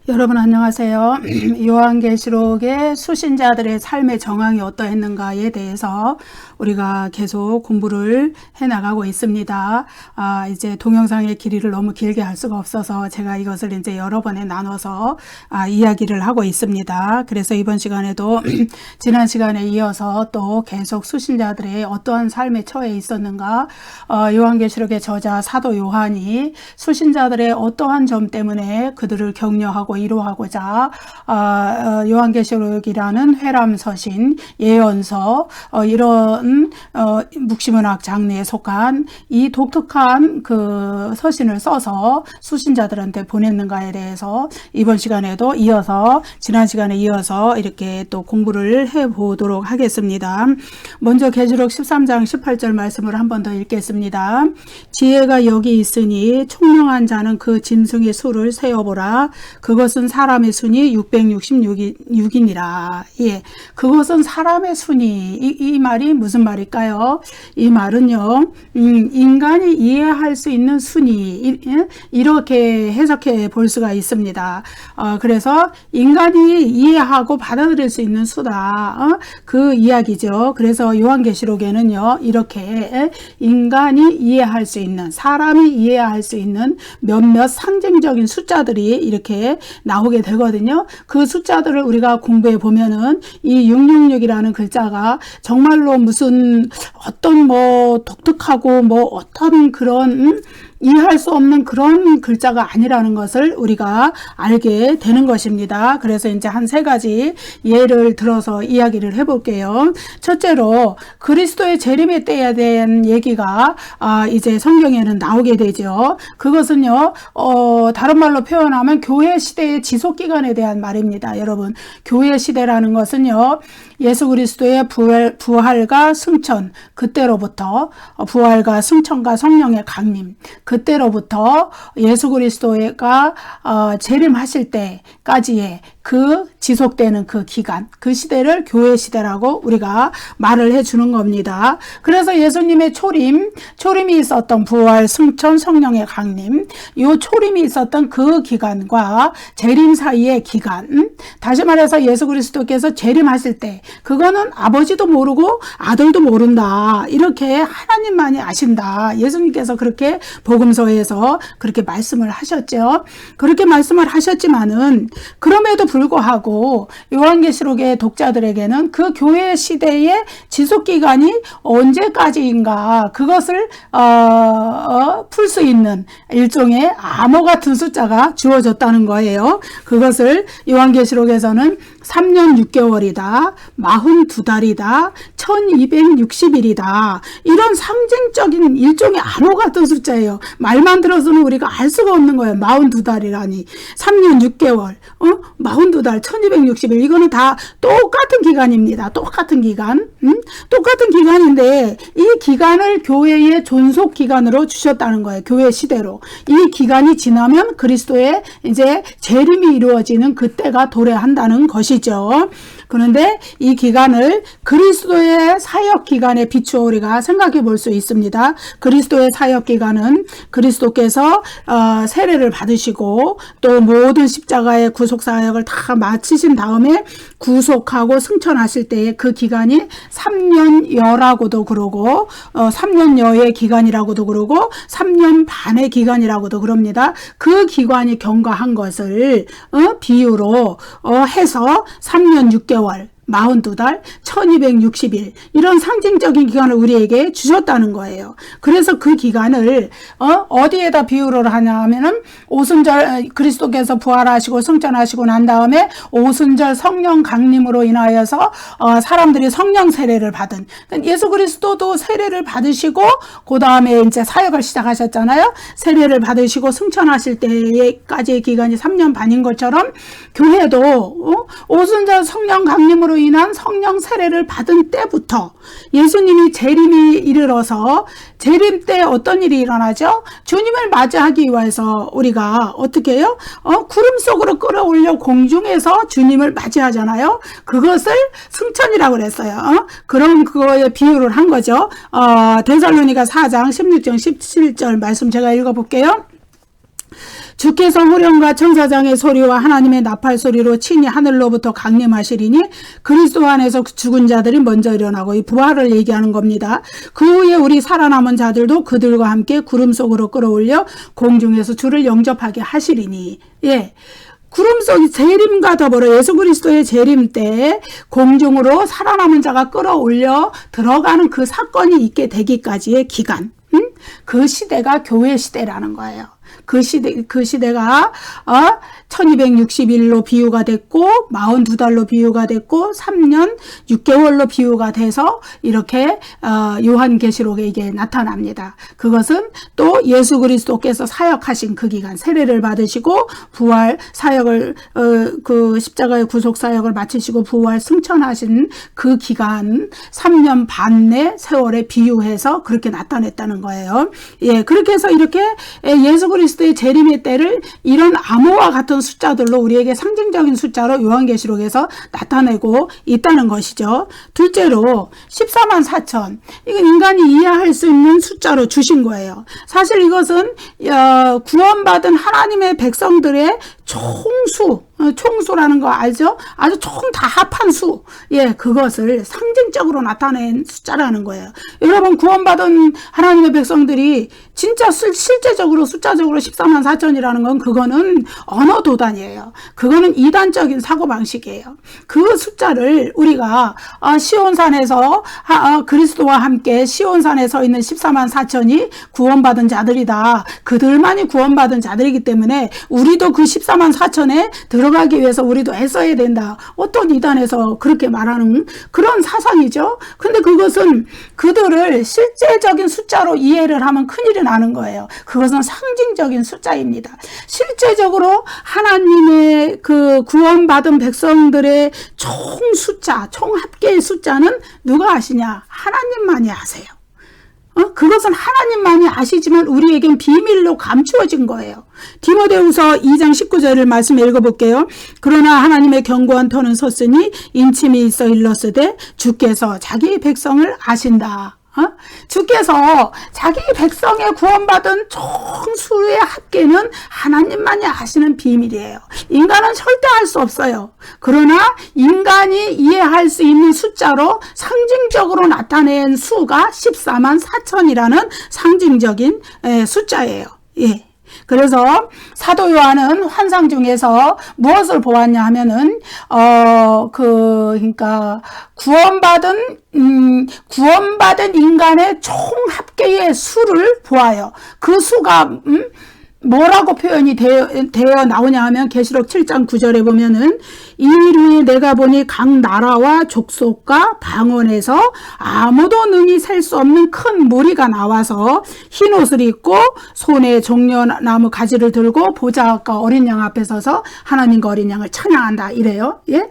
여러분 안녕하세요. 요한계시록의 수신자들의 삶의 정황이 어떠했는가에 대해서 우리가 계속 공부를 해나가고 있습니다. 이제 동영상의 길이를 너무 길게 할 수가 없어서 제가 이것을 이제 여러 번에 나눠서 이야기를 하고 있습니다. 그래서 이번 시간에도 지난 시간에 이어서 또 계속 수신자들의 어떠한 삶에 처해 있었는가, 요한계시록의 저자 사도 요한이 수신자들의 어떠한 점 때문에 그들을 격려하고 위로하고자 요한계시록이라는 회람서신, 예언서, 이런 묵시문학 장르에 속한 이 독특한 그 서신을 써서 수신자들한테 보냈는가에 대해서 이번 시간에도 이어서 지난 시간에 이어서 이렇게 또 공부를 해보도록 하겠습니다. 먼저 계시록 13장 18절 말씀을 한 번 더 읽겠습니다. 지혜가 여기 있으니 총명한 자는 그 짐승의 수를 세어보라. 그것은 사람의 순이 666이니라. 예, 그것은 사람의 순이, 이 말이 무슨 말일까요? 이 말은요, 인간이 이해할 수 있는 순이, 이렇게 해석해 볼 수가 있습니다. 그래서 인간이 이해하고 받아들일 수 있는 수다, 그 이야기죠. 그래서 요한계시록에는요, 이렇게 인간이 이해할 수 있는, 사람이 이해할 수 있는 몇몇 상징적인 숫자들이 이렇게 나오게 되거든요. 그 숫자들을 우리가 공부해 보면은 이 666이라는 글자가 정말로 무슨 어떤 독특하고 어떤 그런 이해할 수 없는 그런 글자가 아니라는 것을 우리가 알게 되는 것입니다. 그래서 이제 한 세 가지 예를 들어서 이야기를 해볼게요. 첫째로 그리스도의 재림의 때에 대한 얘기가 이제 성경에는 나오게 되죠. 그것은요, 다른 말로 표현하면 교회 시대의 지속 기간에 대한 말입니다. 여러분, 교회 시대라는 것은요, 예수 그리스도의 부활과 승천, 그때로부터 부활과 승천과 성령의 강림, 그때로부터 예수 그리스도가 재림하실 때까지의 그 지속되는 그 기간, 그 시대를 교회 시대라고 우리가 말을 해주는 겁니다. 그래서 예수님의 초림이 있었던 부활, 승천, 성령의 강림, 이 초림이 있었던 그 기간과 재림 사이의 기간, 다시 말해서 예수 그리스도께서 재림하실 때, 그거는 아버지도 모르고 아들도 모른다. 이렇게 하나님만이 아신다. 예수님께서 그렇게 복음서에서 그렇게 말씀을 하셨죠. 그렇게 말씀을 하셨지만은 그럼에도 불구하고 요한계시록의 독자들에게는 그 교회 시대의 지속기간이 언제까지인가, 그것을 풀 수 있는 일종의 암호 같은 숫자가 주어졌다는 거예요. 그것을 요한계시록에서는 3년 6개월이다, 42달이다, 1260일이다. 이런 상징적인 일종의 암호 같은 숫자예요. 말만 들어서는 우리가 알 수가 없는 거예요. 42달이라니. 3년 6개월, 42달, 1260일. 이거는 다 똑같은 기간입니다. 똑같은 기간. 똑같은 기간인데 이 기간을 교회의 존속 기간으로 주셨다는 거예요. 교회 시대로. 이 기간이 지나면 그리스도의 이제 재림이 이루어지는 그때가 도래한다는 것이죠. 그런데 이 기간을 그리스도의 사역 기간에 비추어 우리가 생각해 볼 수 있습니다. 그리스도의 사역 기간은 그리스도께서 세례를 받으시고 또 모든 십자가의 구속 사역을 다 마치신 다음에 구속하고 승천하실 때의 그 기간이 3년여라고도 그러고 3년여의 기간이라고도 그러고 3년 반의 기간이라고도 그럽니다. 그 기간이 경과한 것을 비유로 해서 3년 6개월, 42달, 1260일 이런 상징적인 기간을 우리에게 주셨다는 거예요. 그래서 그 기간을 어디에다 비유를 하냐 하면은 오순절, 그리스도께서 부활하시고 승천하시고 난 다음에 오순절 성령 강림으로 인하여서 사람들이 성령 세례를 받은, 예수 그리스도도 세례를 받으시고 그 다음에 이제 사역을 시작하셨잖아요. 세례를 받으시고 승천하실 때까지의 기간이 3년 반인 것처럼 교회도 오순절 성령 강림으로 인한 성령 세례를 받은 때부터 예수님이 재림이 이르러서 재림 때 어떤 일이 일어나죠? 주님을 맞이하기 위해서 우리가 어떻게 해요? 구름 속으로 끌어올려 공중에서 주님을 맞이하잖아요. 그것을 승천이라고 그랬어요. 그런 그거에 비유를 한 거죠. 데살로니가 4장 16절 17절 말씀 제가 읽어볼게요. 주께서 후령과 천사장의 소리와 하나님의 나팔 소리로 친히 하늘로부터 강림하시리니 그리스도 안에서 죽은 자들이 먼저 일어나고, 이 부활을 얘기하는 겁니다. 그 후에 우리 살아남은 자들도 그들과 함께 구름 속으로 끌어올려 공중에서 주를 영접하게 하시리니. 예. 구름 속 재림과 더불어 예수 그리스도의 재림 때 공중으로 살아남은 자가 끌어올려 들어가는 그 사건이 있게 되기까지의 기간, 그 시대가 교회 시대라는 거예요. 그 시대가 1260일로 비유가 됐고 42달로 비유가 됐고 3년 6개월로 비유가 돼서 이렇게 요한계시록에 이게 나타납니다. 그것은 또 예수 그리스도께서 사역하신 그 기간, 세례를 받으시고 부활 사역을 그 십자가의 구속 사역을 마치시고 부활 승천하신 그 기간 3년 반 내 세월에 비유해서 그렇게 나타냈다는 거예요. 예, 그렇게 해서 이렇게 예수 그리스도의 재림의 때를 이런 암호와 같은 숫자들로 우리에게 상징적인 숫자로 요한계시록에서 나타내고 있다는 것이죠. 둘째로 14만 4천, 이건 인간이 이해할 수 있는 숫자로 주신 거예요. 사실 이것은 구원받은 하나님의 백성들의 총수라는 거 알죠? 아주 총 다 합한 수. 예, 그것을 상징적으로 나타낸 숫자라는 거예요. 여러분, 구원받은 하나님의 백성들이 진짜 실제적으로 숫자적으로 14만 4천이라는 건 그거는 언어 도단이에요. 그거는 이단적인 사고방식이에요. 그 숫자를 우리가 시온산에서 그리스도와 함께 시온산에 서 있는 14만 4천이 구원받은 자들이다. 그들만이 구원받은 자들이기 때문에 우리도 그 14만 4천에 들어가기 위해서 우리도 애써야 된다. 어떤 이단에서 그렇게 말하는 그런 사상이죠. 근데 그것은 그들을 실제적인 숫자로 이해를 하면 큰일이 나는 거예요. 그것은 상징적인 숫자입니다. 실제적으로 하나님의 그 구원받은 백성들의 총 숫자, 총 합계의 숫자는 누가 아시냐? 하나님만이 아세요. 그것은 하나님만이 아시지만 우리에겐 비밀로 감추어진 거예요. 디모데후서 2장 19절을 말씀 읽어볼게요. 그러나 하나님의 견고한 터는 섰으니 인침이 있어 일렀으되 주께서 자기 백성을 아신다. 주께서 자기 백성의 구원받은 총수의 합계는 하나님만이 아시는 비밀이에요. 인간은 절대 알 수 없어요. 그러나 인간이 이해할 수 있는 숫자로 상징적으로 나타낸 수가 14만 4천이라는 상징적인 숫자예요. 예. 그래서 사도 요한은 환상 중에서 무엇을 보았냐 하면은 그러니까 구원받은 인간의 총 합계의 수를 보아요. 그 수가 뭐라고 표현이 되어 나오냐 하면 계시록 7장 9절에 보면은 이일 후에 내가 보니 각 나라와 족속과 방언에서 아무도 능히 셀 수 없는 큰 무리가 나와서 흰 옷을 입고 손에 종려나무 가지를 들고 보좌과 어린 양 앞에 서서 하나님과 어린 양을 찬양한다 이래요. 예?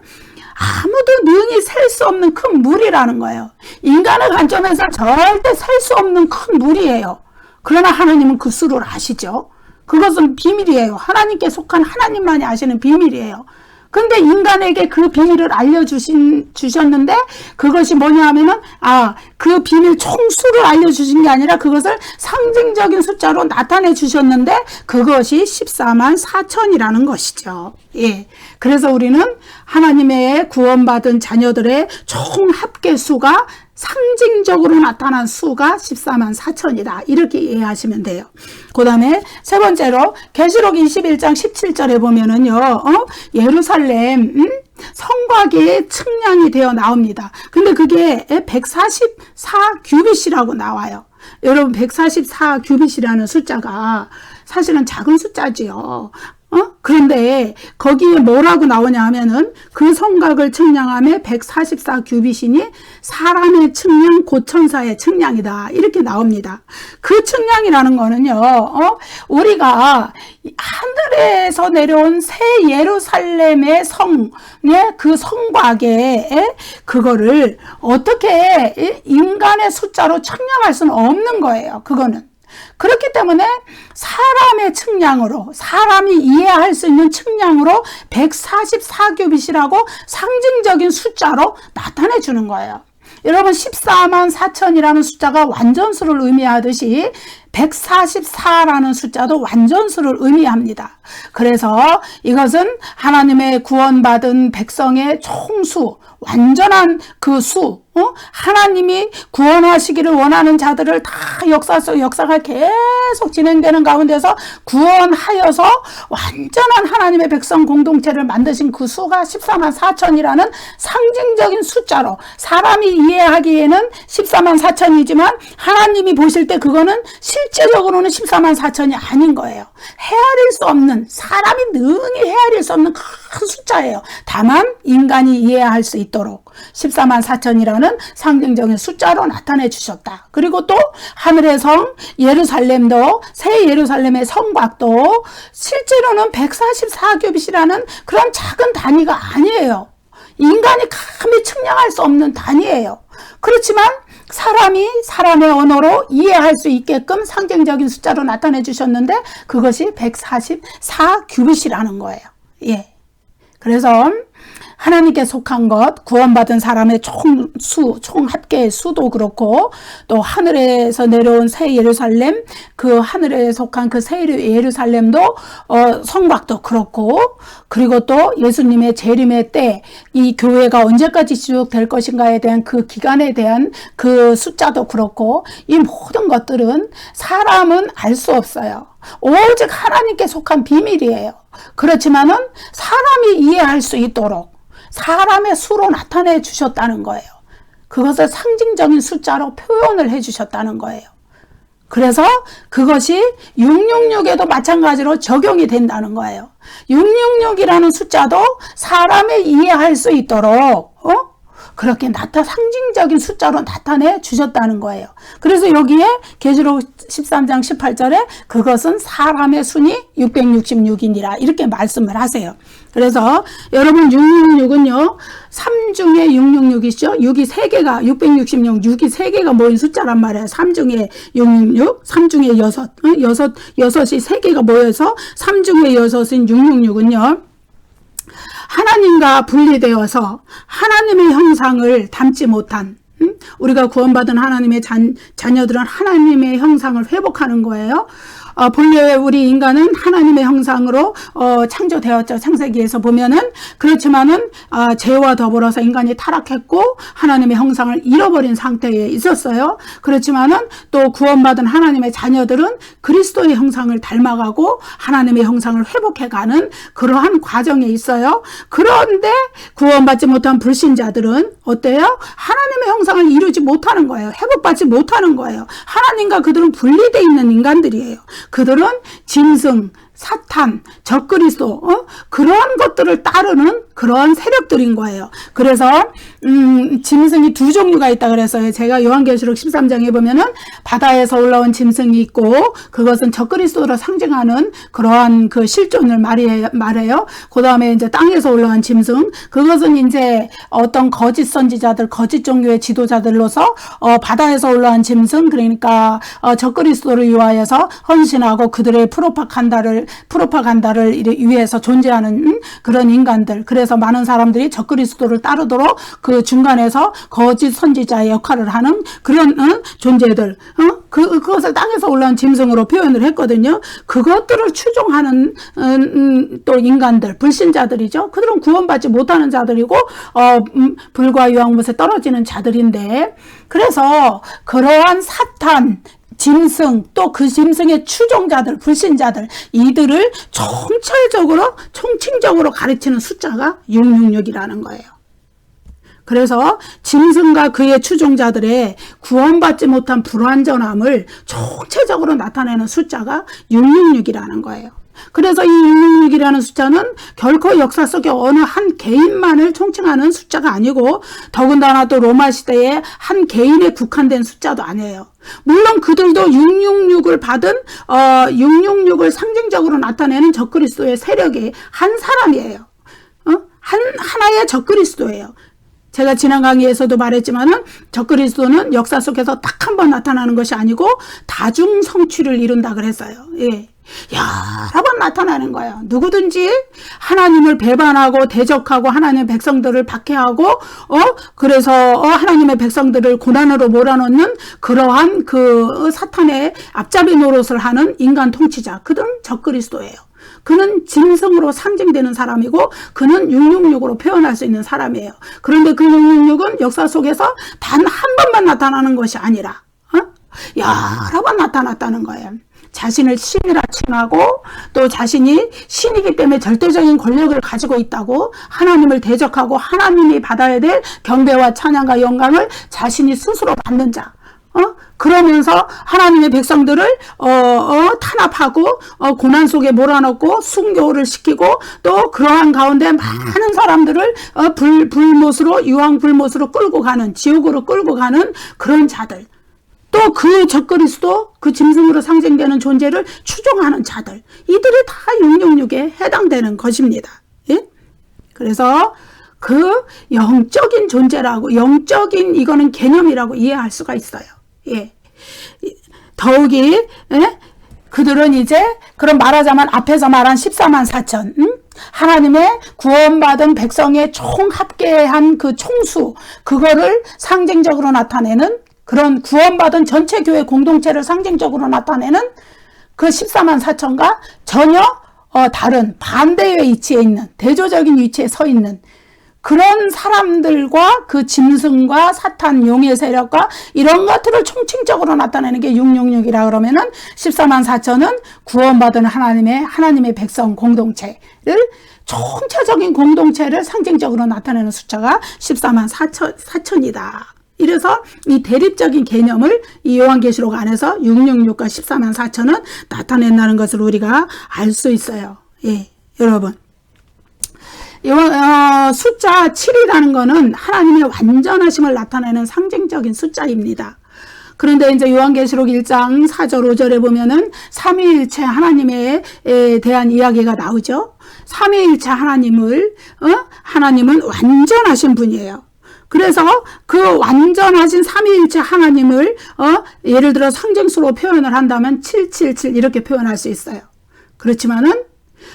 아무도 능히 셀 수 없는 큰 무리라는 거예요. 인간의 관점에서 절대 셀 수 없는 큰 무리예요. 그러나 하나님은 그 수를 아시죠. 그것은 비밀이에요. 하나님께 속한 하나님만이 아시는 비밀이에요. 근데 인간에게 그 비밀을 주셨는데 그것이 뭐냐 하면은 그 비밀 총수를 알려주신 게 아니라 그것을 상징적인 숫자로 나타내 주셨는데 그것이 14만 4천이라는 것이죠. 예. 그래서 우리는 하나님의 구원받은 자녀들의 총 합계 수가 상징적으로 나타난 수가 14만 4천이다. 이렇게 이해하시면 돼요. 그 다음에 세 번째로 계시록 21장 17절에 보면은요, 예루살렘 성곽의 측량이 되어 나옵니다. 근데 그게 144 규빗이라고 나와요. 여러분 144 규빗이라는 숫자가 사실은 작은 숫자지요. 그런데 거기에 뭐라고 나오냐 하면은 그 성곽을 측량함에 144 규빗이니 사람의 측량 곧 천사의 측량이다. 이렇게 나옵니다. 그 측량이라는 거는요, 우리가 하늘에서 내려온 새 예루살렘의 그 성곽에 그거를 어떻게 인간의 숫자로 측량할 수는 없는 거예요. 그거는. 그렇기 때문에 사람의 측량으로, 사람이 이해할 수 있는 측량으로 144규빗이라고 상징적인 숫자로 나타내 주는 거예요. 여러분 14만 4천이라는 숫자가 완전수를 의미하듯이 144라는 숫자도 완전수를 의미합니다. 그래서 이것은 하나님의 구원받은 백성의 총수, 완전한 그 수, 하나님이 구원하시기를 원하는 자들을 다 역사가 계속 진행되는 가운데서 구원하여서 완전한 하나님의 백성 공동체를 만드신 그 수가 14만 4천이라는 상징적인 숫자로, 사람이 이해하기에는 14만 4천이지만 하나님이 보실 때 그거는 실제적으로는 14만 4천이 아닌 거예요. 헤아릴 수 없는, 사람이 능히 헤아릴 수 없는 큰 숫자예요. 다만 인간이 이해할 수 있도록 14만 4천이라는 상징적인 숫자로 나타내 주셨다. 그리고 또 하늘의 성 예루살렘도, 새 예루살렘의 성곽도 실제로는 144규빗이라는 그런 작은 단위가 아니에요. 인간이 감히 측량할 수 없는 단위예요. 그렇지만 사람이 사람의 언어로 이해할 수 있게끔 상징적인 숫자로 나타내 주셨는데 그것이 144규빗이라는 거예요. 예. 그래서 하나님께 속한 것, 구원받은 사람의 총 합계의 수도 그렇고, 또 하늘에서 내려온 새 예루살렘, 그 하늘에 속한 그 새 예루살렘도 성곽도 그렇고, 그리고 또 예수님의 재림의 때 이 교회가 언제까지 지속될 것인가에 대한 그 기간에 대한 그 숫자도 그렇고, 이 모든 것들은 사람은 알 수 없어요. 오직 하나님께 속한 비밀이에요. 그렇지만은 사람이 이해할 수 있도록 사람의 수로 나타내 주셨다는 거예요. 그것을 상징적인 숫자로 표현을 해 주셨다는 거예요. 그래서 그것이 666에도 마찬가지로 적용이 된다는 거예요. 666이라는 숫자도 사람이 이해할 수 있도록 그렇게 상징적인 숫자로 나타내 주셨다는 거예요. 그래서 여기에 계시록 13장 18절에 그것은 사람의 순이 666이니라 이렇게 말씀을 하세요. 그래서 여러분 666은요 3중에 666이죠. 6이 3개가 666, 6이 3개가 모인 숫자란 말이에요. 3중에 666, 3중에 6, 6이 3개가 모여서 3중에 6인 666은요 하나님과 분리되어서 하나님의 형상을 담지 못한, 우리가 구원받은 하나님의 자녀들은 하나님의 형상을 회복하는 거예요. 본래 우리 인간은 하나님의 형상으로 창조되었죠. 창세기에서 보면은. 그렇지만은 죄와 더불어서 인간이 타락했고 하나님의 형상을 잃어버린 상태에 있었어요. 그렇지만은 또 구원받은 하나님의 자녀들은 그리스도의 형상을 닮아가고 하나님의 형상을 회복해가는 그러한 과정에 있어요. 그런데 구원받지 못한 불신자들은 어때요? 하나님의 형상을 이루지 못하는 거예요. 회복받지 못하는 거예요. 하나님과 그들은 분리되어 있는 인간들이에요. 그들은 짐승, 사탄, 적그리스도 그런 것들을 따르는 그런 세력들인 거예요. 그래서 짐승이 두 종류가 있다 그랬어요. 제가 요한계시록 13장에 보면은 바다에서 올라온 짐승이 있고 그것은 적그리스도로 상징하는 그러한 그 실존을 말해요. 그 다음에 이제 땅에서 올라온 짐승, 그것은 이제 어떤 거짓 선지자들, 거짓 종교의 지도자들로서 바다에서 올라온 짐승, 그러니까 적그리스도를 위하여서 헌신하고 그들의 프로파간다를 위해서 존재하는 그런 인간들. 그래서 많은 사람들이 적그리스도를 따르도록 그 중간에서 거짓 선지자의 역할을 하는 그런 존재들. 그것을 땅에서 올라온 짐승으로 표현을 했거든요. 그것들을 추종하는 또 인간들, 불신자들이죠. 그들은 구원받지 못하는 자들이고 불과 유황못에 떨어지는 자들인데, 그래서 그러한 사탄, 짐승, 또 그 짐승의 추종자들, 불신자들, 이들을 총칭적으로 가르치는 숫자가 666이라는 거예요. 그래서 짐승과 그의 추종자들의 구원받지 못한 불완전함을 총체적으로 나타내는 숫자가 666이라는 거예요. 그래서 이 666이라는 숫자는 결코 역사 속에 어느 한 개인만을 총칭하는 숫자가 아니고, 더군다나 또 로마 시대에 한 개인에 국한된 숫자도 아니에요. 물론 그들도 666을 받은 666을 상징적으로 나타내는 적그리스도의 세력의 한 사람이에요. 하나의 적그리스도예요. 제가 지난 강의에서도 말했지만은 적그리스도는 역사 속에서 딱 한 번 나타나는 것이 아니고 다중 성취를 이룬다 그랬어요. 예. 여러 번 나타나는 거예요. 누구든지 하나님을 배반하고 대적하고 하나님의 백성들을 박해하고 그래서 하나님의 백성들을 고난으로 몰아넣는 그러한 그 사탄의 앞잡이 노릇을 하는 인간 통치자, 그들은 적그리스도예요. 그는 짐승으로 상징되는 사람이고 그는 666으로 표현할 수 있는 사람이에요. 그런데 그 666은 역사 속에서 단 한 번만 나타나는 것이 아니라 여러 번 나타났다는 거예요. 자신을 신이라 칭하고 또 자신이 신이기 때문에 절대적인 권력을 가지고 있다고 하나님을 대적하고 하나님이 받아야 될 경배와 찬양과 영광을 자신이 스스로 받는 자, 그러면서 하나님의 백성들을 탄압하고 고난 속에 몰아넣고 순교를 시키고 또 그러한 가운데 많은 사람들을 불못으로 유황 불못으로 끌고 가는, 지옥으로 끌고 가는 그런 자들, 또 그 적그리스도, 그 짐승으로 상징되는 존재를 추종하는 자들, 이들이 다 666에 해당되는 것입니다. 예? 그래서 그 영적인 존재라고, 영적인 이거는 개념이라고 이해할 수가 있어요. 예. 더욱이 그들은 이제 그럼 말하자면 앞에서 말한 14만 4천 하나님의 구원받은 백성의 총 합계한 그 총수, 그거를 상징적으로 나타내는 그런 구원받은 전체 교회 공동체를 상징적으로 나타내는 그 14만 4천과 전혀 다른 반대의 위치에 있는, 대조적인 위치에 서 있는 그런 사람들과 그 짐승과 사탄, 용의 세력과 이런 것들을 총칭적으로 나타내는 게 666이라 그러면은 14만 4천은 구원받은 하나님의 백성 공동체를, 총체적인 공동체를 상징적으로 나타내는 숫자가 14만 4천이다. 이래서 이 대립적인 개념을 이 요한계시록 안에서 666과 14만 4천은 나타낸다는 것을 우리가 알 수 있어요. 예, 여러분. 숫자 7이라는 것은 하나님의 완전하심을 나타내는 상징적인 숫자입니다. 그런데 이제 요한계시록 1장 4절 5절에 보면은 삼위일체 하나님에 대한 이야기가 나오죠. 삼위일체 하나님은 완전하신 분이에요. 그래서 그 완전하신 삼위일체 하나님을 예를 들어 상징수로 표현을 한다면 777 이렇게 표현할 수 있어요. 그렇지만은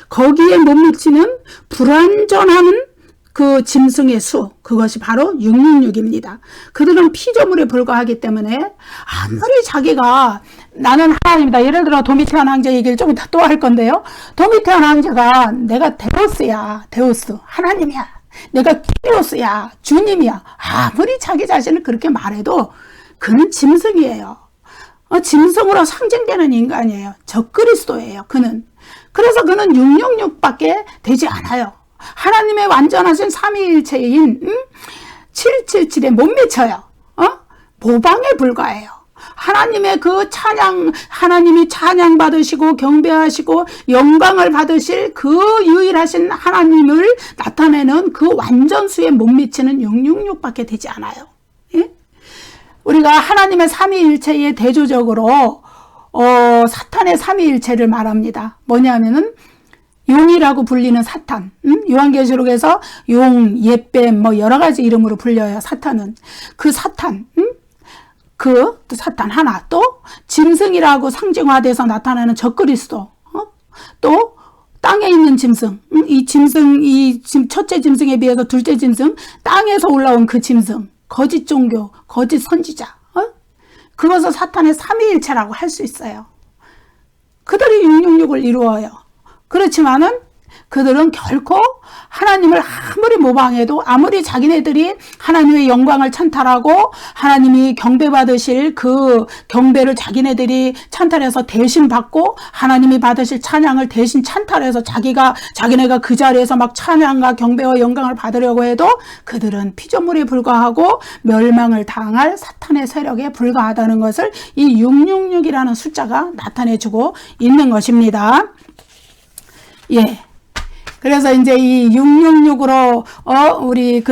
거기에 못 미치는 불완전한 그 짐승의 수, 그것이 바로 666입니다. 그들은 피조물에 불과하기 때문에 아무리 자기가 나는 하나님이다. 예를 들어 도미티안 황제 얘기를 좀 이따 또 할 건데요. 도미티안 황제가 내가 데우스야. 데우스. 하나님이야. 내가 키리오스야. 주님이야. 아무리 자기 자신을 그렇게 말해도 그는 짐승이에요. 짐승으로 상징되는 인간이에요. 적그리스도예요. 그는. 그래서 그는 666밖에 되지 않아요. 하나님의 완전하신 삼위일체인 777에 못 미쳐요. 모방에 불과해요. 하나님의 그 찬양, 하나님이 찬양 받으시고 경배하시고 영광을 받으실 그 유일하신 하나님을 나타내는 그 완전수에 못 미치는 666밖에 되지 않아요. 예? 우리가 하나님의 삼위일체의 대조적으로 사탄의 삼위일체를 말합니다. 뭐냐면은 용이라고 불리는 사탄, 요한계시록에서 용, 옅뱀 뭐 여러 가지 이름으로 불려요. 사탄은 그 사탄, 또 사탄 하나, 또 짐승이라고 상징화돼서 나타나는 적그리스도, 또 땅에 있는 짐승, 첫째 짐승에 비해서 둘째 짐승, 땅에서 올라온 그 짐승, 거짓 종교, 거짓 선지자, 그것을 사탄의 삼위일체라고 할 수 있어요. 그들이 666을 이루어요. 그렇지만은 그들은 결코 하나님을 아무리 모방해도, 아무리 자기네들이 하나님의 영광을 찬탈하고 하나님이 경배받으실 그 경배를 자기네들이 찬탈해서 대신 받고 하나님이 받으실 찬양을 대신 찬탈해서 자기네가 그 자리에서 막 찬양과 경배와 영광을 받으려고 해도 그들은 피조물에 불과하고 멸망을 당할 사탄의 세력에 불과하다는 것을 이 666이라는 숫자가 나타내주고 있는 것입니다. 예. 그래서 이제 이 666으로 우리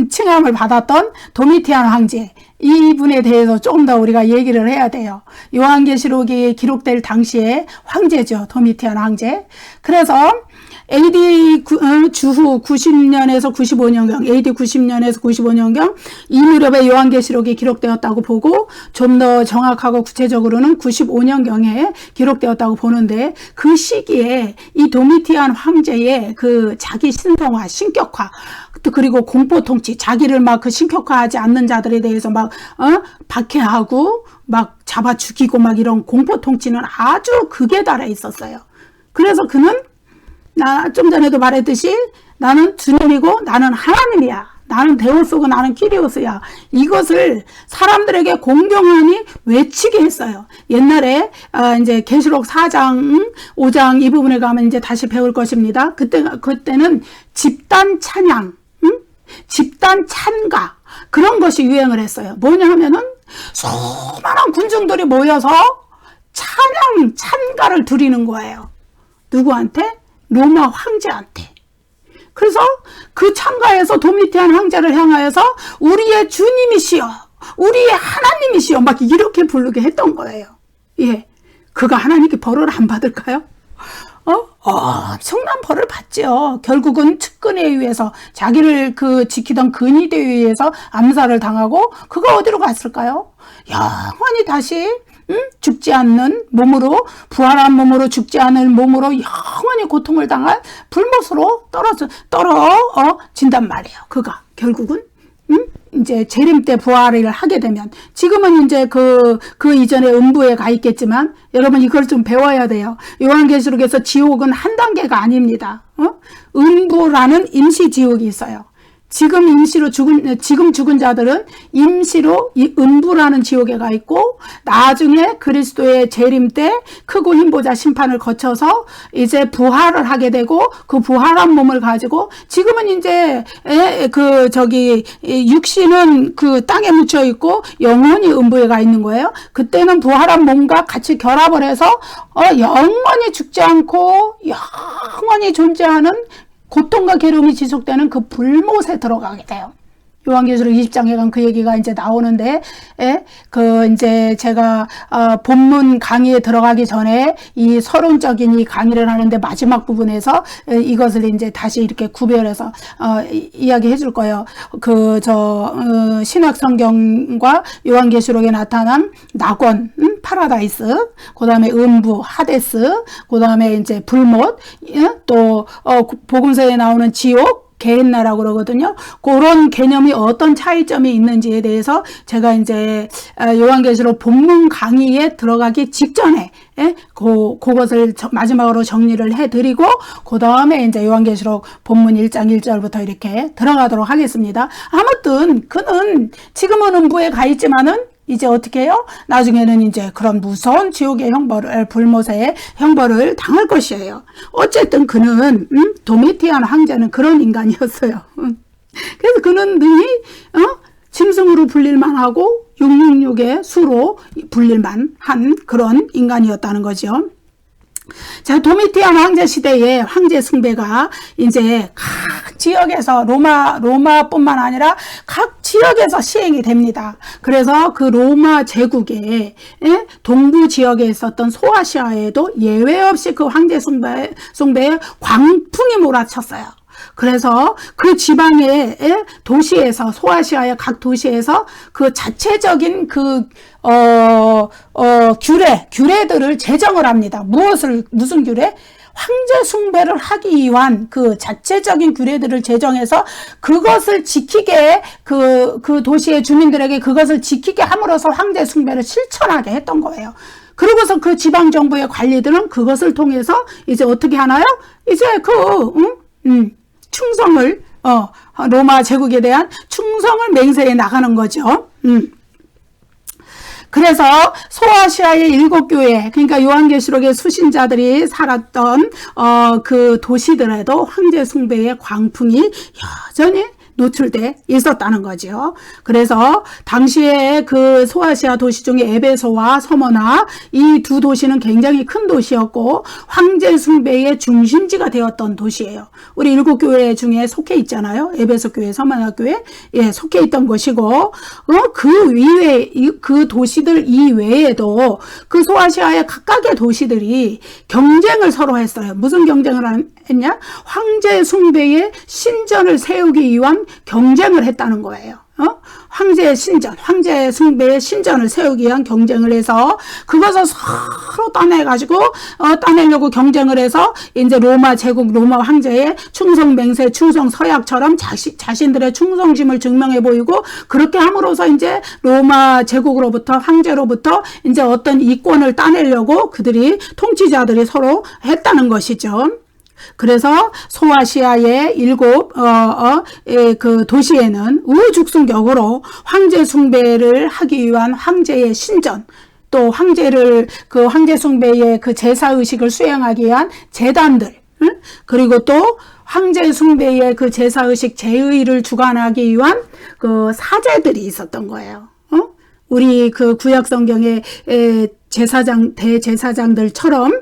칭함을 받았던 도미티안 황제, 이분에 대해서 조금 더 우리가 얘기를 해야 돼요. 요한계시록이 기록될 당시에 황제죠. 도미티안 황제. 그래서 AD 주후 90년에서 95년경, AD 90년에서 95년경 이 무렵에 요한계시록이 기록되었다고 보고 좀 더 정확하고 구체적으로는 95년경에 기록되었다고 보는데 그 시기에 이 도미티안 황제의 그 자기 신성화, 신격화 또 그리고 공포 통치, 자기를 막 그 신격화하지 않는 자들에 대해서 막 박해하고 막 잡아 죽이고 막 이런 공포 통치는 아주 극에 달해 있었어요. 그래서 그는 좀 전에도 말했듯이 나는 주님이고 나는 하나님이야. 나는 데오스고 나는 키리오스야. 이것을 사람들에게 공경하니 외치게 했어요. 옛날에 이제 계시록 4장, 5장 이 부분에 가면 이제 다시 배울 것입니다. 그때는 집단 찬양, 집단 찬가 그런 것이 유행을 했어요. 뭐냐 하면은 수많은 군중들이 모여서 찬가를 드리는 거예요. 누구한테? 로마 황제한테. 그래서 그 찬가에서 도미티안 황제를 향하여서 우리의 주님이시여, 우리의 하나님이시여 막 이렇게 부르게 했던 거예요. 예, 그가 하나님께 벌을 안 받을까요? 엄청난 벌을 받죠. 결국은 측근에 의해서 자기를 지키던 근위대에 의해서 암살을 당하고 그가 어디로 갔을까요? 영원히 다시 죽지 않는 몸으로, 부활한 몸으로 죽지 않을 몸으로 영원히 고통을 당할 불못으로 떨어진단 말이에요. 그가 결국은 이제 재림 때 부활을 하게 되면, 지금은 이제 그 이전에 음부에 가 있겠지만 여러분 이걸 좀 배워야 돼요. 요한계시록에서 지옥은 한 단계가 아닙니다. 음부라는 임시 지옥이 있어요. 지금 죽은 자들은 임시로 이 음부라는 지옥에 가 있고, 나중에 그리스도의 재림 때 크고 힘보자 심판을 거쳐서 이제 부활을 하게 되고, 그 부활한 몸을 가지고, 지금은 이제 육신은 그 땅에 묻혀 있고 영원히 음부에 가 있는 거예요. 그때는 부활한 몸과 같이 결합을 해서 영원히 죽지 않고 영원히 존재하는 고통과 괴로움이 지속되는 그 불못에 들어가게 돼요. 요한계시록 20장에 가면 그 얘기가 이제 나오는데, 이제 제가, 본문 강의에 들어가기 전에 이 서론적인 이 강의를 하는데 마지막 부분에서 이것을 이제 다시 이렇게 구별해서, 이야기해 줄 거예요. 신약 성경과 요한계시록에 나타난 낙원, 파라다이스, 그 다음에 음부, 하데스, 그 다음에 이제 불못, 또, 복음서에 나오는 지옥, 게헨나라고 그러거든요. 그런 개념이 어떤 차이점이 있는지에 대해서 제가 이제 요한계시록 본문 강의에 들어가기 직전에 그것을 마지막으로 정리를 해드리고, 그 다음에 이제 요한계시록 본문 1장 1절부터 이렇게 들어가도록 하겠습니다. 아무튼 그는 지금은 음부에 가 있지만은 이제 어떻게 해요? 나중에는 이제 그런 무서운 지옥의 불못의 형벌을 당할 것이에요. 어쨌든 그는, 도미티안 황제는 그런 인간이었어요. 그래서 그는 능히, 짐승으로 불릴만 하고, 666의 수로 불릴만 한 그런 인간이었다는 거죠. 자, 도미티안 황제 시대에 황제 숭배가 이제 각 지역에서 로마뿐만 아니라 각 지역에서 시행이 됩니다. 그래서 그 로마 제국의 동부 지역에 있었던 소아시아에도 예외 없이 그 황제 숭배에 광풍이 몰아쳤어요. 그래서 그 지방의 도시에서, 소아시아의 각 도시에서 그 자체적인 규례들을 제정을 합니다. 무슨 규례? 황제 숭배를 하기 위한 그 자체적인 규례들을 제정해서 그것을 지키게, 그 도시의 주민들에게 그것을 지키게 함으로써 황제 숭배를 실천하게 했던 거예요. 그리고서 그 지방 정부의 관리들은 그것을 통해서 이제 어떻게 하나요? 이제 충성을, 로마 제국에 대한 충성을 맹세해 나가는 거죠. 그래서 소아시아의 7교회, 그러니까 요한계시록의 수신자들이 살았던 그 도시들에도 황제 숭배의 광풍이 여전히 노출돼 있었다는 거죠. 그래서 당시에 그 소아시아 도시 중에 에베소와 서머나 이 두 도시는 굉장히 큰 도시였고 황제 숭배의 중심지가 되었던 도시예요. 우리 일곱 교회 중에 속해 있잖아요. 에베소 교회, 서머나 교회 속해 있던 곳이고 그 이외에 그 도시들 이외에도 그 소아시아의 각각의 도시들이 경쟁을 서로 했어요. 무슨 경쟁을 했냐? 황제 숭배의 신전을 세우기 위한 경쟁을 했다는 거예요. 황제의 신전, 황제 숭배의 신전을 세우기 위한 경쟁을 해서 그것을 서로 따내려고 경쟁을 해서 이제 로마 제국, 로마 황제의 충성 맹세, 충성 서약처럼 자신들의 충성심을 증명해 보이고 그렇게 함으로써 이제 로마 제국으로부터 황제로부터 이제 어떤 이권을 따내려고 그들이 통치자들이 서로 했다는 것이죠. 그래서 소아시아의 7 그 도시에는 우후죽순격으로 황제 숭배를 하기 위한 황제의 신전, 또 그 황제 숭배의 그 제사 의식을 수행하기 위한 제단들, 그리고 또 황제 숭배의 그 제사 의식 제의를 주관하기 위한 그 사제들이 있었던 거예요. 우리 그 구약 성경의 대제사장들처럼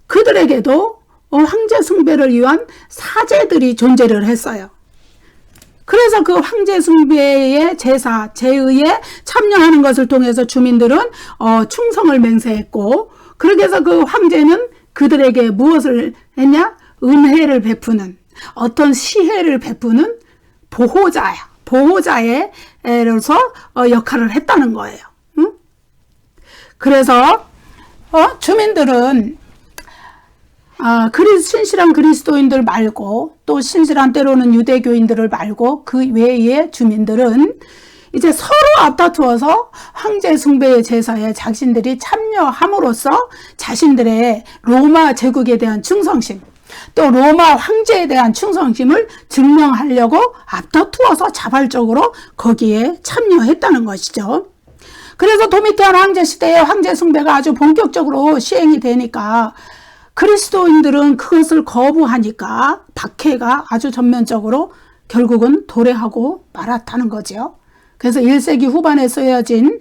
그들에게도 황제 숭배를 위한 사제들이 존재를 했어요. 그래서 그 황제 숭배의 제사, 제의에 참여하는 것을 통해서 주민들은 충성을 맹세했고, 그렇게 해서 그 황제는 그들에게 무엇을 했냐? 은혜를 베푸는, 어떤 시혜를 베푸는 보호자로서 역할을 했다는 거예요. 그래서 주민들은 신실한 그리스도인들 말고 또 신실한 때로는 유대교인들을 말고 그 외의 주민들은 이제 서로 앞다투어서 황제 숭배의 제사에 자신들이 참여함으로써 자신들의 로마 제국에 대한 충성심, 또 로마 황제에 대한 충성심을 증명하려고 앞다투어서 자발적으로 거기에 참여했다는 것이죠. 그래서 도미티안 황제 시대에 황제 숭배가 아주 본격적으로 시행이 되니까 그리스도인들은 그것을 거부하니까 박해가 아주 전면적으로 결국은 도래하고 말았다는 거죠. 그래서 1세기 후반에 쓰여진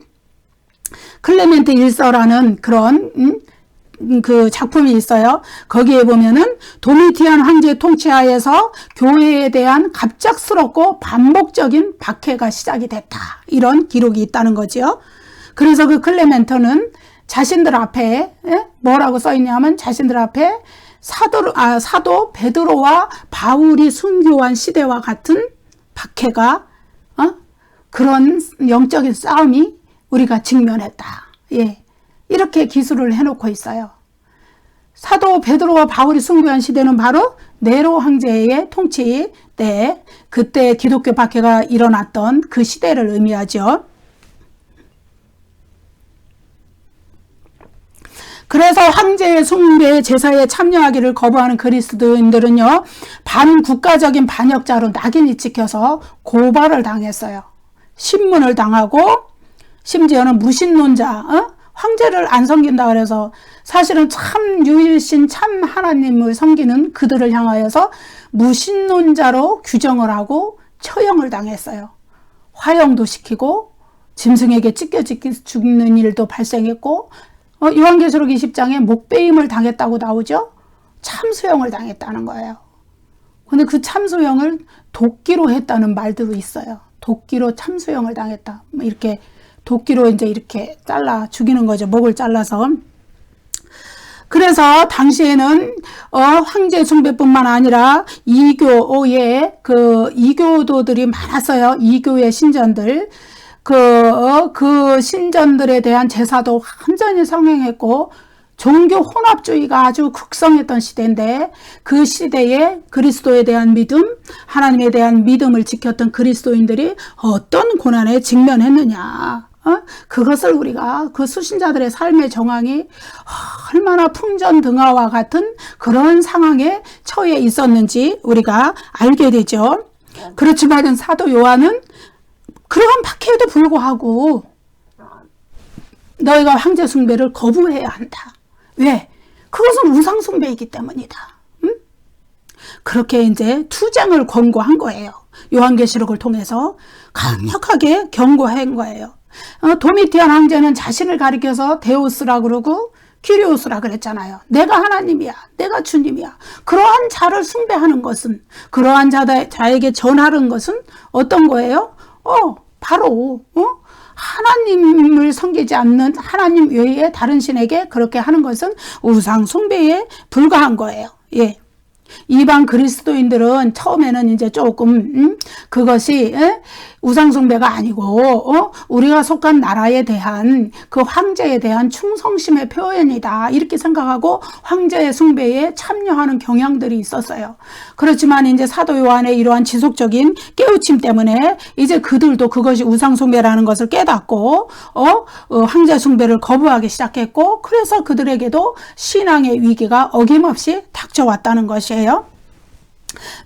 클레멘트 일서라는 그런 그 작품이 있어요. 거기에 보면은 도미티안 황제 통치하에서 교회에 대한 갑작스럽고 반복적인 박해가 시작이 됐다. 이런 기록이 있다는 거죠. 그래서 그 클레멘트는 자신들 앞에 뭐라고 써있냐면 자신들 앞에 사도 베드로와 바울이 순교한 시대와 같은 박해가 그런 영적인 싸움이 우리가 직면했다. 이렇게 기술을 해놓고 있어요. 사도 베드로와 바울이 순교한 시대는 바로 네로 황제의 통치 때 그때 기독교 박해가 일어났던 그 시대를 의미하죠. 그래서 황제의 숭배 제사에 참여하기를 거부하는 그리스도인들은요, 반국가적인 반역자로 낙인이 찍혀서 고발을 당했어요. 신문을 당하고, 심지어는 무신론자, 황제를 안 섬긴다 그래서 사실은 참 유일신 참 하나님을 섬기는 그들을 향하여서 무신론자로 규정을 하고 처형을 당했어요. 화형도 시키고 짐승에게 찢겨 죽는 일도 발생했고, 요한계시록 20장에 목베임을 당했다고 나오죠. 참수형을 당했다는 거예요. 근데 그 참수형을 도끼로 했다는 말들도 있어요. 도끼로 참수형을 당했다. 이렇게 도끼로 이제 이렇게 잘라 죽이는 거죠. 목을 잘라서. 그래서 당시에는 황제 숭배뿐만 아니라 이교의 그 이교도들이 많았어요. 이교의 신전들. 그 신전들에 대한 제사도 완전히 성행했고 종교 혼합주의가 아주 극성했던 시대인데 그 시대에 그리스도에 대한 믿음, 하나님에 대한 믿음을 지켰던 그리스도인들이 어떤 고난에 직면했느냐. 그것을 우리가 그 수신자들의 삶의 정황이 얼마나 풍전등화와 같은 그런 상황에 처해 있었는지 우리가 알게 되죠. 그렇지만 사도 요한은 그러한 박해에도 불구하고 너희가 황제 숭배를 거부해야 한다. 왜? 그것은 우상 숭배이기 때문이다. 그렇게 이제 투쟁을 권고한 거예요. 요한계시록을 통해서 강력하게 경고한 거예요. 도미티안 황제는 자신을 가리켜서 데우스라 그러고 키리오스라 그랬잖아요. 내가 하나님이야. 내가 주님이야. 그러한 자를 숭배하는 것은, 그러한 자에게 전하는 것은 어떤 거예요? 바로 하나님을 섬기지 않는 하나님 외에 다른 신에게 그렇게 하는 것은 우상 숭배에 불과한 거예요. 예. 이방 그리스도인들은 처음에는 이제 조금 그것이 우상숭배가 아니고 우리가 속한 나라에 대한 그 황제에 대한 충성심의 표현이다 이렇게 생각하고 황제의 숭배에 참여하는 경향들이 있었어요. 그렇지만 이제 사도 요한의 이러한 지속적인 깨우침 때문에 이제 그들도 그것이 우상숭배라는 것을 깨닫고 황제 숭배를 거부하기 시작했고, 그래서 그들에게도 신앙의 위기가 어김없이 닥쳐왔다는 것이에요.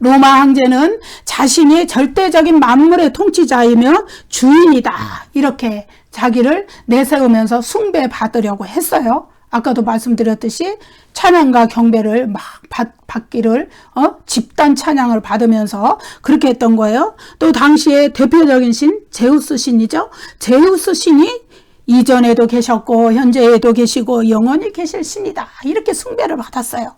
로마 황제는 자신이 절대적인 만물의 통치자이며 주인이다 이렇게 자기를 내세우면서 숭배받으려고 했어요. 아까도 말씀드렸듯이 찬양과 경배를 막 받기를 집단 찬양을 받으면서 그렇게 했던 거예요. 또 당시에 대표적인 신 제우스 신이죠. 제우스 신이 이전에도 계셨고 현재에도 계시고 영원히 계실 신이다 이렇게 숭배를 받았어요.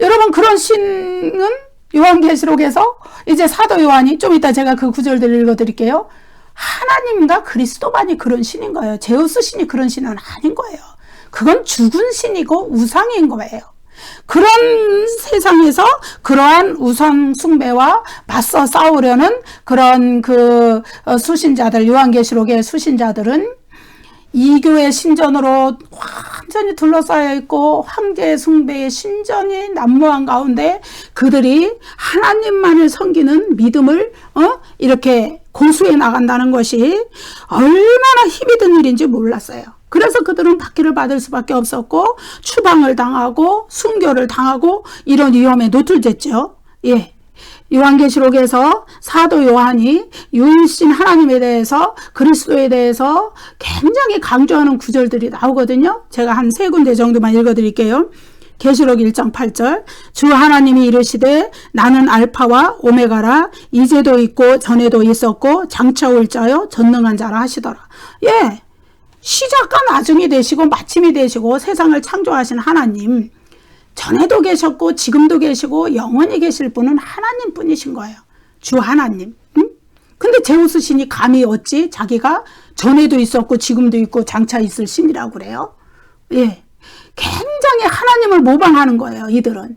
여러분, 그런 신은 요한계시록에서 이제 사도 요한이, 좀 이따 제가 그 구절들을 읽어드릴게요. 하나님과 그리스도만이 그런 신인 거예요. 제우스 신이 그런 신은 아닌 거예요. 그건 죽은 신이고 우상인 거예요. 그런 세상에서 그러한 우상 숭배와 맞서 싸우려는 그런 수신자들, 요한계시록의 수신자들은 이교의 신전으로 완전히 둘러싸여 있고 황제 숭배의 신전이 난무한 가운데 그들이 하나님만을 섬기는 믿음을 이렇게 고수해 나간다는 것이 얼마나 힘이 든 일인지 몰랐어요. 그래서 그들은 박해를 받을 수밖에 없었고 추방을 당하고 순교를 당하고 이런 위험에 노출됐죠. 예. 요한계시록에서 사도 요한이 유일신 하나님에 대해서, 그리스도에 대해서 굉장히 강조하는 구절들이 나오거든요. 제가 한 3군데 정도만 읽어드릴게요. 계시록 1장 8절, 주 하나님이 이르시되 나는 알파와 오메가라, 이제도 있고 전에도 있었고 장차 올 자요 전능한 자라 하시더라. 예, 시작과 나중이 되시고 마침이 되시고 세상을 창조하신 하나님, 전에도 계셨고 지금도 계시고 영원히 계실 분은 하나님 뿐이신 거예요. 주 하나님. 근데 제우스 신이 감히 어찌 자기가 전에도 있었고 지금도 있고 장차 있을 신이라고 그래요? 예, 굉장히 하나님을 모방하는 거예요. 이들은.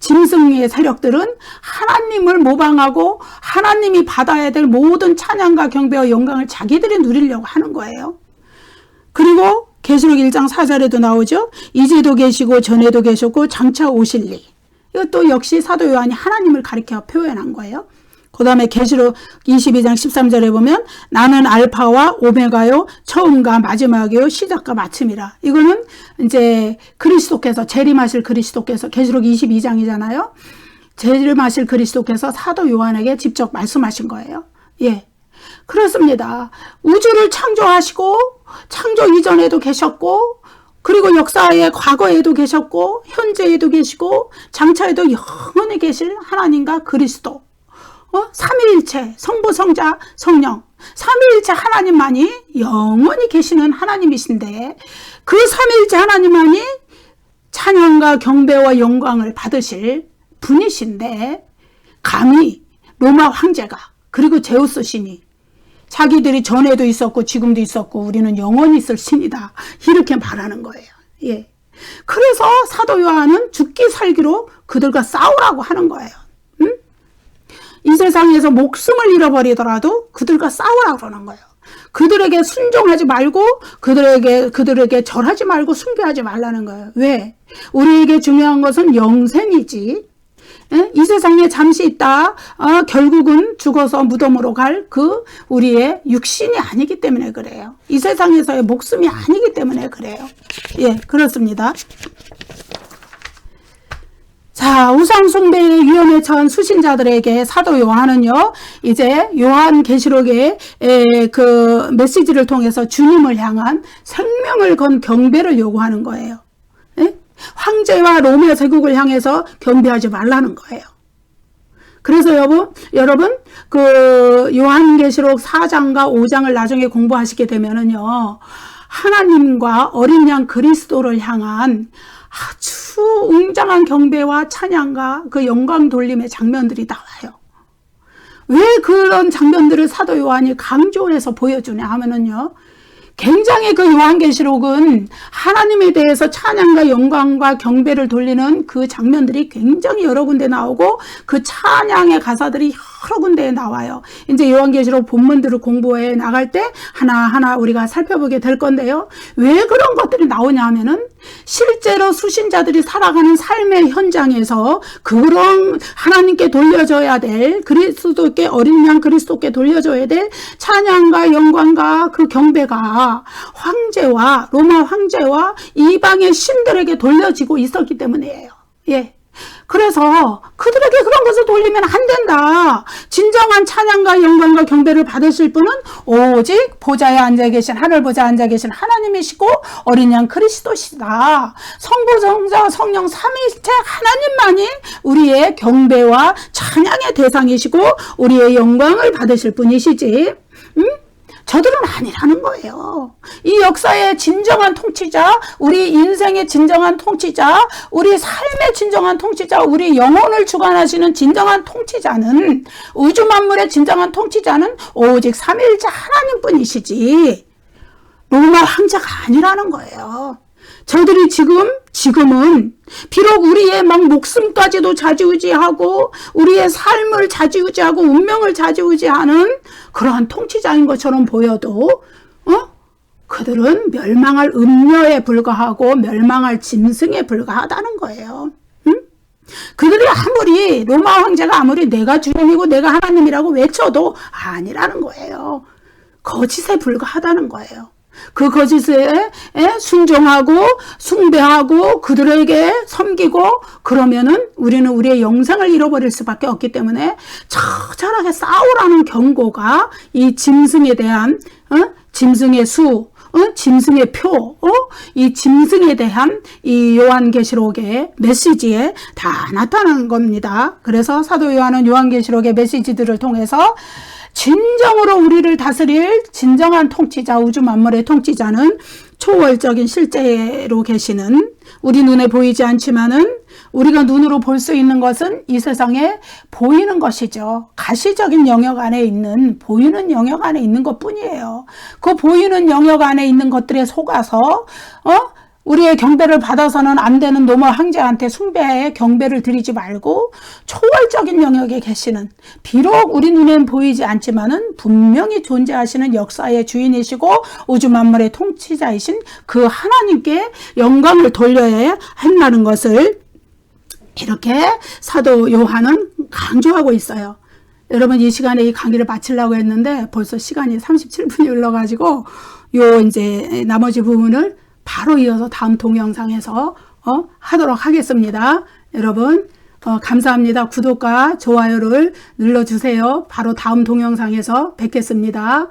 짐승의 세력들은 하나님을 모방하고 하나님이 받아야 될 모든 찬양과 경배와 영광을 자기들이 누리려고 하는 거예요. 그리고 계시록 1장 4절에도 나오죠. 이제도 계시고 전에도 계셨고 장차 오실리. 이것도 역시 사도 요한이 하나님을 가리켜 표현한 거예요. 그 다음에 계시록 22장 13절에 보면 나는 알파와 오메가요 처음과 마지막이요 시작과 마침이라. 이거는 이제 그리스도께서, 재림하실 그리스도께서, 계시록 22장이잖아요. 재림하실 그리스도께서 사도 요한에게 직접 말씀하신 거예요. 예, 그렇습니다. 우주를 창조하시고 창조 이전에도 계셨고, 그리고 역사의 과거에도 계셨고 현재에도 계시고 장차에도 영원히 계실 하나님과 그리스도, 삼위일체, 성부, 성자, 성령, 삼위일체 하나님만이 영원히 계시는 하나님이신데, 그 삼위일체 하나님만이 찬양과 경배와 영광을 받으실 분이신데, 감히 로마 황제가, 그리고 제우스 신이 자기들이 전에도 있었고 지금도 있었고 우리는 영원히 있을 신이다 이렇게 말하는 거예요. 예. 그래서 사도 요한은 죽기 살기로 그들과 싸우라고 하는 거예요. 이 세상에서 목숨을 잃어버리더라도 그들과 싸우라고 그러는 거예요. 그들에게 순종하지 말고 그들에게 절하지 말고 숭배하지 말라는 거예요. 왜? 우리에게 중요한 것은 영생이지. 이 세상에 잠시 있다 결국은 죽어서 무덤으로 갈 우리의 육신이 아니기 때문에 그래요. 이 세상에서의 목숨이 아니기 때문에 그래요. 예, 그렇습니다. 자, 우상 숭배의 위험에 처한 수신자들에게 사도 요한은요, 이제 요한계시록의 그 메시지를 통해서 주님을 향한 생명을 건 경배를 요구하는 거예요. 황제와 로마 제국을 향해서 경배하지 말라는 거예요. 그래서 여러분 그 요한계시록 4장과 5장을 나중에 공부하시게 되면은요, 하나님과 어린 양 그리스도를 향한 아주 웅장한 경배와 찬양과 그 영광 돌림의 장면들이 나와요. 왜 그런 장면들을 사도 요한이 강조해서 보여주냐 하면은요, 굉장히 그 요한계시록은 하나님에 대해서 찬양과 영광과 경배를 돌리는 그 장면들이 굉장히 여러 군데 나오고 그 찬양의 가사들이 여러 군데에 나와요. 이제 요한계시록 본문들을 공부해 나갈 때 하나하나 우리가 살펴보게 될 건데요. 왜 그런 것들이 나오냐 하면은 실제로 수신자들이 살아가는 삶의 현장에서 그런 하나님께 돌려줘야 될, 그리스도께, 어린 양 그리스도께 돌려줘야 될 찬양과 영광과 그 경배가 황제와 로마 황제와 이방의 신들에게 돌려지고 있었기 때문이에요. 예. 그래서 그들에게 그런 것을 돌리면 안 된다. 진정한 찬양과 영광과 경배를 받으실 분은 오직 보좌에 앉아 계신, 하늘 보좌에 앉아 계신 하나님이시고 어린 양 그리스도시다. 성부, 성자, 성령 삼위일체 하나님만이 우리의 경배와 찬양의 대상이시고 우리의 영광을 받으실 분이시지. 저들은 아니라는 거예요. 이 역사의 진정한 통치자, 우리 인생의 진정한 통치자, 우리 삶의 진정한 통치자, 우리 영혼을 주관하시는 진정한 통치자는, 우주 만물의 진정한 통치자는 오직 삼위일체 하나님뿐이시지 로마 황제가 아니라는 거예요. 저들이 지금은 비록 우리의 막 목숨까지도 좌지우지하고 우리의 삶을 좌지우지하고 운명을 좌지우지하는 그러한 통치자인 것처럼 보여도 그들은 멸망할 음녀에 불과하고 멸망할 짐승에 불과하다는 거예요. 그들이 아무리 로마 황제가 아무리 내가 주인이고 내가 하나님이라고 외쳐도 아니라는 거예요. 거짓에 불과하다는 거예요. 그 거짓에 순종하고 숭배하고 그들에게 섬기고 그러면은 우리는 우리의 영생을 잃어버릴 수밖에 없기 때문에 처절하게 싸우라는 경고가 이 짐승에 대한 짐승의 수, 짐승의 표, 이 짐승에 대한 이 요한계시록의 메시지에 다 나타난 겁니다. 그래서 사도 요한은 요한계시록의 메시지들을 통해서 진정으로 우리를 다스릴 진정한 통치자, 우주 만물의 통치자는 초월적인 실제로 계시는, 우리 눈에 보이지 않지만은 우리가 눈으로 볼 수 있는 것은 이 세상에 보이는 것이죠. 가시적인 영역 안에 있는, 보이는 영역 안에 있는 것 뿐이에요. 그 보이는 영역 안에 있는 것들에 속아서 우리의 경배를 받아서는 안 되는 로마 황제한테 숭배의 경배를 드리지 말고 초월적인 영역에 계시는, 비록 우리 눈엔 보이지 않지만은 분명히 존재하시는 역사의 주인이시고 우주 만물의 통치자이신 그 하나님께 영광을 돌려야 한다는 것을 이렇게 사도 요한은 강조하고 있어요. 여러분, 이 시간에 이 강의를 마치려고 했는데 벌써 시간이 37분이 흘러가지고 이제 나머지 부분을 바로 이어서 다음 동영상에서 하도록 하겠습니다. 여러분 감사합니다. 구독과 좋아요를 눌러주세요. 바로 다음 동영상에서 뵙겠습니다.